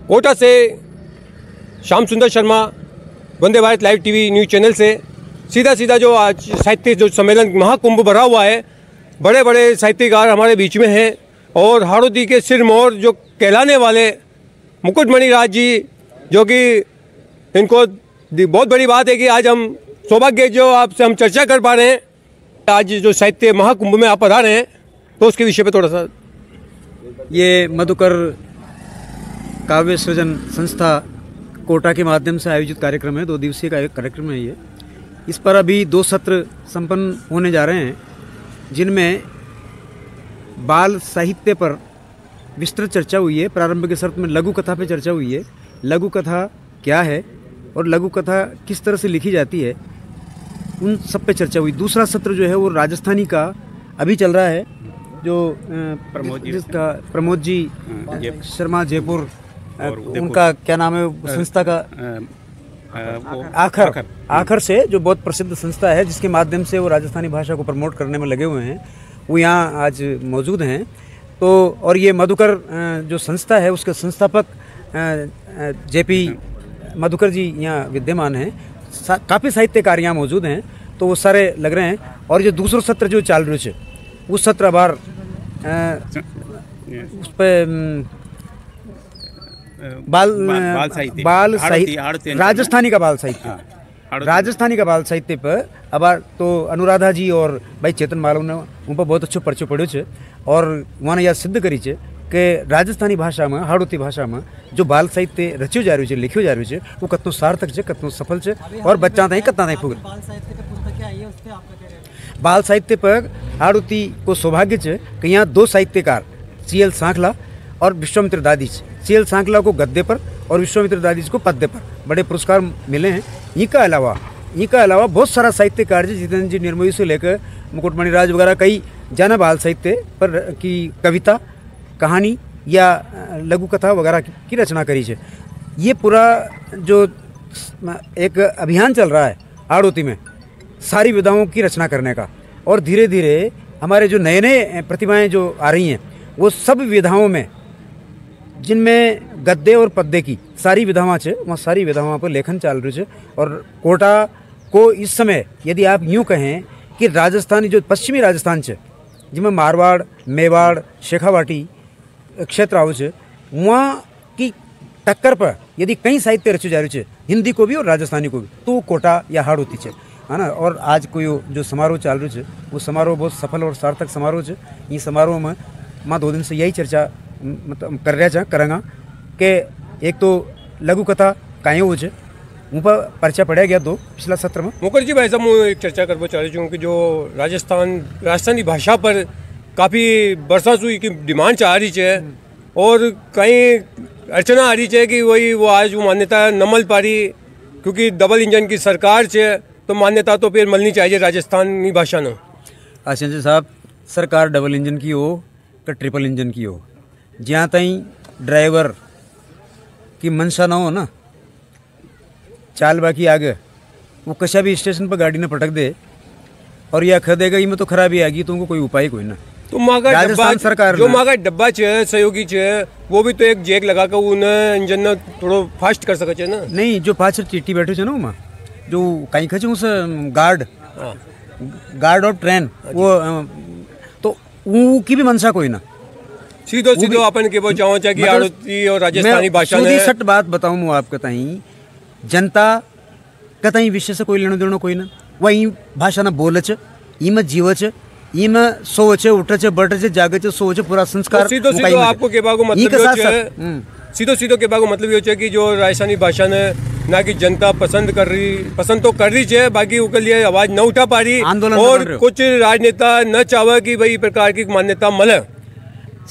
कोटा से Shyam Sundar Sharma, Vande Bharat live TV news channel से सीधा जो आज साहित्य जो सम्मेलन महाकुंभ भरा हुआ है, बड़े बड़े साहित्यकार हमारे बीच में हैं और हाड़ौती के सिरमौर जो कहलाने वाले मुकुटमणि राज जी, जो कि इनको बहुत बड़ी बात है कि आज हम सौभाग्य जो आपसे हम चर्चा कर पा रहे हैं। आज जो साहित्य महाकुंभ में आप पधार रहे हैं, तो उसके विषय पे थोड़ा सा। ये मधुकर काव्य सृजन संस्था कोटा के माध्यम से आयोजित कार्यक्रम है, 2 दिवसीय का एक कार्यक्रम है ये। इस पर अभी 2 सत्र संपन्न होने जा रहे हैं, जिनमें बाल साहित्य पर विस्तृत चर्चा हुई है। प्रारंभ के सत्र में लघु कथा पे चर्चा हुई है, लघु कथा क्या है और लघु कथा किस तरह से लिखी जाती है, उन सब पे चर्चा हुई। दूसरा सत्र जो है वो राजस्थानी का अभी चल रहा है, जो प्रमोद जी शर्मा जयपुर, उनका क्या नाम है संस्था का, आखर से, जो बहुत प्रसिद्ध संस्था है जिसके माध्यम से वो राजस्थानी भाषा को प्रमोट करने में लगे हुए हैं, वो यहाँ आज मौजूद हैं। तो और ये मधुकर जो संस्था है उसके संस्थापक जेपी मधुकर जी यहाँ विद्यमान हैं। काफ़ी साहित्यकार यहाँ मौजूद हैं, तो वो सारे लग रहे हैं। और जो दूसरा सत्र जो चाल रही है, उस सत्र बार उस पर बाल साहित्य राजस्थानी का बाल साहित्य, राजस्थानी का बाल साहित्य पर अब तो अनुराधा जी और भाई चेतन मालव ने उन पर बहुत अच्छो पर्चो पढ़ो है और वहाँ यह सिद्ध करी है कि राजस्थानी भाषा में, हाड़ौती भाषा में जो बाल साहित्य रच्यो जा रही है, लिख्यो जा रही है, वो कतनो सार्थक है, कतनो सफल है और बच्चा ताई कतना ताई फूल। बाल साहित्य पर हाड़ौती को सौभाग्य है कि यहाँ 2 साहित्यकार CL सांखला और विश्वामित्र दादी, CL सांखला को गद्य पर और विश्वामित्र दादी को पद्य पर बड़े पुरस्कार मिले हैं। इनका अलावा बहुत सारा साहित्यकार जी, जितेंद्र जी निर्मोही से लेकर मुकुटमणि राज वगैरह कई जाना बाल साहित्य पर की कविता, कहानी या लघु कथा वगैरह की रचना करी है। ये पूरा जो एक अभियान चल रहा है हाड़ौती में सारी विधाओं की रचना करने का, और धीरे धीरे हमारे जो नए नए प्रतिभाएं जो आ रही हैं, वो सब विधाओं में जिनमें गद्य और पद्य की सारी विधावां है, वहाँ सारी विधावां पर लेखन चल रही है। और कोटा को इस समय यदि आप यूँ कहें कि राजस्थानी जो पश्चिमी राजस्थान है, जिनमें मारवाड़, मेवाड़, शेखावाटी क्षेत्र आओ है, वहाँ की टक्कर पर यदि कई साहित्य रचे जा रही है, हिंदी को भी और राजस्थानी को भी, तो वो कोटा या हाड़ौती है ना। और आज कोई जो समारोह चल रही है, वो समारोह बहुत सफल और सार्थक समारोह है। ये समारोह में मैं 2 दिन से यही चर्चा मतलब कर रहा करेंगे कि एक तो लघु कथा काहे हो है, उन पर पर्चा पढ़ाया गया 2 पिछला सत्र में। मुखर्जी भाई साहब, मैं एक चर्चा करना चाह रही हूँ कि जो राजस्थानी भाषा पर काफ़ी बरसा हुई की डिमांड आ रही है और कहीं अर्चना आ रही है कि वो आज वो मान्यता न मिल पा रही, क्योंकि डबल इंजन की सरकार है, तो मान्यता तो फिर मिलनी चाहिए राजस्थानी भाषा ने। आशीष साहब, सरकार डबल इंजन की हो कि ट्रिपल इंजन की हो, जहाँ तई ड्राइवर की मंशा ना हो ना, चाल बाकी आगे वो कशा भी स्टेशन पर गाड़ी ने पटक दे और यह कह देगा ये में तो खराबी आ गई, तो उनको कोई उपाय कोई ना। तो राजस्थान सरकार जो मागा डब्बा है, सहयोगी है, वो भी तो एक जैक लगा कर उन्हें इंजन ने थोड़ा फास्ट कर सके ना। नहीं, जो पाछे चिट्ठी बैठे है ना, वहाँ जो कहीं खचे उस गार्ड ऑफ ट्रेन, वो तो उनकी भी मंशा कोई ना। सीधो अपन के चाहो चाहे कि हाड़ौती और राजस्थानी भाषा में सट बात बताऊं मैं आपके ताई, जनता का ताई विषय से कोई लेनो देनो कोई ना। वही भाषा ना बोलच, इम जीवच, इम सोच उठच बटच जागच सोच पूरा संस्कार। सीधो आपको के बागो सीधो के बागो मतलब ये है कि जो राजस्थानी भाषा ने ना कि जनता पसंद तो कर रही है, बाकी उसके लिए आवाज न उठा पा रही, और कुछ राजनेता न चाहे कि भाई प्रकार की मान्यता मिले।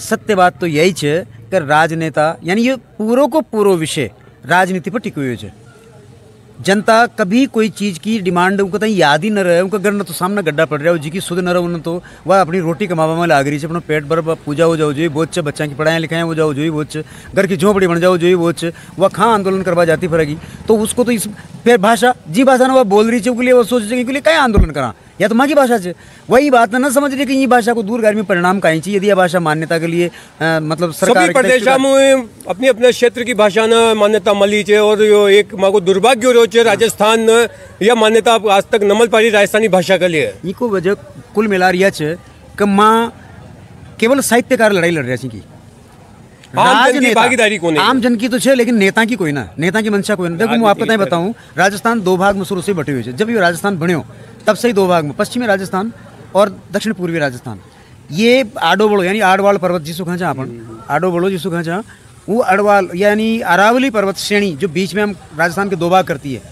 सत्य बात तो यही है कि राजनेता यानी ये पूरो को पूरो विषय राजनीति पर टिके हुए है। जनता कभी कोई चीज़ की डिमांड उनको तो याद ही न रहे, उनका घर न तो सामने गड्ढा पड़ रहा है, जी की सुध न रहे, उन्होंने तो वह अपनी रोटी कमावा में लाग रही है, अपना पेट भर पूजा हो जाओ जो बहुत बच्चा की पढ़ाई लिखाएं हो जाओ जो बहुत, घर की झोंपड़ी बन जाओ जो बहुत, वह कहाँ आंदोलन करवा जाती फिरेगी। तो उसको तो इस फिर भाषा जी भाषा ने वह बोल रही है, उसके लिए वो सोच के लिए क्या आंदोलन करा, या तो माँ की भाषा है। वही बात न समझ रही कि ये भाषा को दूरगामी परिणाम कहीं चाहिए यदि यह भाषा मान्यता के लिए मतलब सरकार सभी प्रदेश में अपनी अपने क्षेत्र की भाषा न मान्यता मिली है और यो एक माँ को दुर्भाग्य हो रहा है राजस्थान यह मान्यता आज तक न मिल पाई राजस्थानी भाषा के लिए। इको वजह कुल मिलार यह है कि माँ केवल साहित्यकार लड़ाई लड़ रही की भागीदारी को नहीं, आम जन की तो है लेकिन नेता की कोई ना, नेता की मंशा कोई ना। देखो मैं आपको बताऊं, राजस्थान दो भाग में शुरू से बटे हुए थे। जब ये राजस्थान बन्यो तब से ही दो भाग में, पश्चिमी राजस्थान और दक्षिण पूर्वी राजस्थान। ये आडो बड़ो यानी आडवाल पर्वत जिसको कहा अपन आडो बड़ो जिसको कहा वो अड़वाल यानी अरावली पर्वत श्रेणी जो बीच में हम राजस्थान के दो भाग करती है,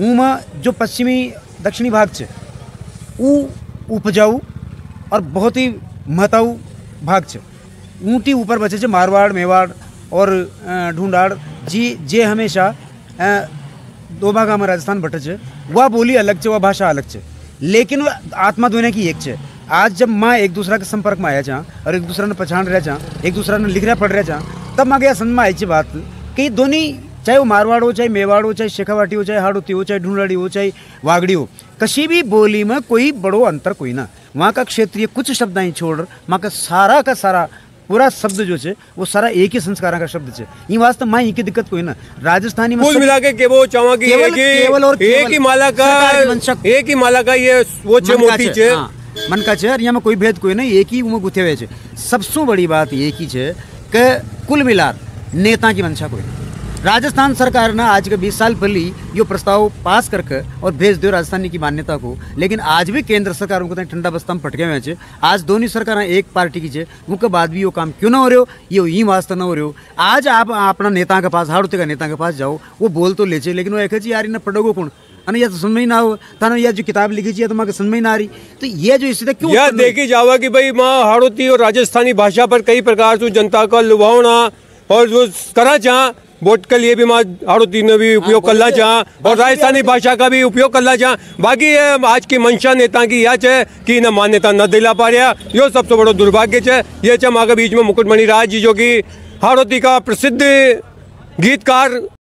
उनमें जो पश्चिमी दक्षिणी भाग है वो उपजाऊ और बहुत ही महताऊ भाग है। ऊँटी ऊपर बचे थे मारवाड़ मेवाड़ और ढूंढाड़ जे हमेशा दो भागा में राजस्थान बटे छे। वह बोली अलग छे, वह भाषा अलग छे, लेकिन आत्मा दोनों की एक छे। आज जब माँ एक दूसरा के संपर्क में आया जा और एक दूसरा ने पहचान रहा जा, एक दूसरा ने लिख रहा पढ़ रहा जा, तब माँ गया समझ में आई थी बात कि दोनों चाहे वो मारवाड़ हो, चाहे मेवाड़ हो, चाहे शेखावाटी हो, चाहे हाड़ोती हो, चाहे ढूंढाड़ी हो, चाहे वागड़ी हो, किसी भी बोली में कोई बड़ो अंतर कोई ना। वहाँ का क्षेत्रीय कुछ शब्द ही छोड़ वहाँ का सारा पूरा शब्द जो है वो सारा एक ही संस्कार का शब्द है। ये वास्तव में की दिक्कत कोई ना। राजस्थानी में कुल मिला के वो चावा की एक ही माला का ये वो छे मोती छे मन का छे। यहाँ में कोई भेद कोई नहीं, एक ही में गुथे हुए छे। सबसे बड़ी बात एक ही छे कि कुल मिलार नेता की मंशा कोई नहीं। राजस्थान सरकार ने आज के 20 साल पहले ये प्रस्ताव पास करके और भेज दियो राजस्थानी की मान्यता को, लेकिन आज भी केंद्र सरकार उनको ठंडा बस्ता में पटके हुए हैं। आज दोनों सरकार एक पार्टी की है, उनके बाद भी ये काम क्यों ना हो रहे हो, ये वास्ते ना हो रहे हो। आज आप अपना नेता के पास हाड़ोते का नेता के पास जाओ, वो बोल तो ले लेकिन वो एक यार इन्हें पढ़ोगो कौन अने या तो समझ में ना हो थाना या जो किताब लिखी चाहिए तो माँ समझ में ना आ रही। तो ये जो स्थिति क्यों यह देखी जावा कि भाई माँ हाड़ोती और राजस्थानी भाषा पर कई प्रकार से जनता का लुभावना और जो करा चाह वोट के लिए भी माँ हाड़ोती ने भी उपयोग करना चाह और राजस्थानी भाषा का भी उपयोग करना चाह। बाकी आज की मंशा नेता की यह है कि इन्हें मान्यता न दिला पा रहा, यो सबसे बड़ा दुर्भाग्य है। ये माँ के बीच में मुकुटमणि राज जी जो कि हाड़ोती का प्रसिद्ध गीतकार